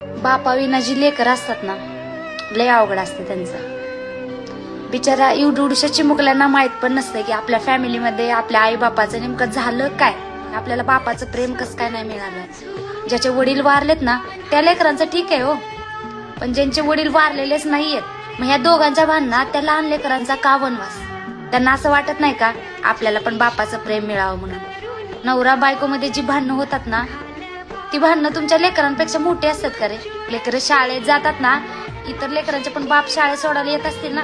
बापाविना जी लेकर असतात ना, लय अवघड असते त्यांचं. बिचारा एवढ्या चिमुकल्यांना माहित पण नसतं की आपल्या फॅमिलीमध्ये आपल्या आई बापाचं नेमकं झालं काय, आपल्याला बापाचं प्रेम कसं काय नाही मिळालं. ज्याचे वडील वारलेत ना त्या लेकरांचं ठीक आहे हो, पण ज्यांचे वडील वारलेलेच नाहीयेत, मग ह्या दोघांच्या भांडणात त्या लहान लेकरांचा का वनवास. त्यांना असं वाटत नाही का आपल्याला पण बापाचं प्रेम मिळावं म्हणून. नवरा बायको मध्ये जी भांडणं होतात ना, ती भांडणं तुमच्या लेकरांपेक्षा मोठी असतात का रे. लेकरं शाळेत जातात ना, इतर लेकरांचे पण बाप शाळेत सोडायला येत असतील ना,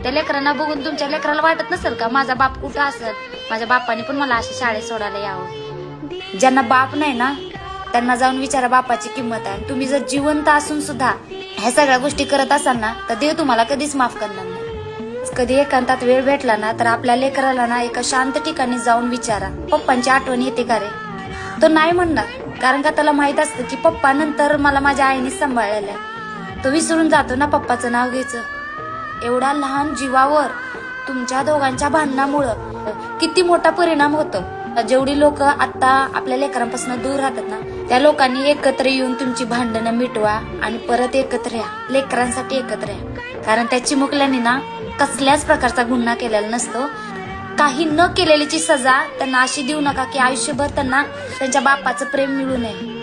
त्या लेकरांना बघून तुमच्या लेकराला वाटत नसेल का माझा बाप कुठं असेल, माझ्या बापाने पण मला अशी शाळेत सोडायला यावं. ज्यांना बाप नाही ना त्यांना जाऊन विचारा बापाची किंमत आहे. तुम्ही जर जिवंत असून सुद्धा ह्या सगळ्या गोष्टी करत असाल ना, तर देव तुम्हाला कधीच माफ करणार नाही. कधी एकांतात वेळ भेटला ना, तर आपल्या लेकराला ना एका शांत ठिकाणी जाऊन विचारा, पप्पांची आठवण येते का रे. तो नाही म्हणणार, कारण का त्याला माहित असतं की पप्पा नंतर मला माझ्या आईने सांभाळलेलं आहे. तो विसरून जातो ना पप्पाचं नाव घ्यायचं. एवढा लहान जीवावर तुमच्या दोघांच्या भांडणामुळं किती मोठा परिणाम होतो. जेवढी लोक आता आपल्या लेकरांपासून दूर राहतात ना, त्या लोकांनी एकत्र येऊन तुमची भांडणं मिटवा आणि परत एकत्र या, लेकरांसाठी एकत्र या. कारण त्या चिमुकल्यांनी ना कसल्याच प्रकारचा गुन्हा केलेला नसतो. काही न केलेलीची सजा त्यांना अशी देऊ नका की आयुष्यभर त्यांना त्यांच्या बापाचं प्रेम मिळू नये.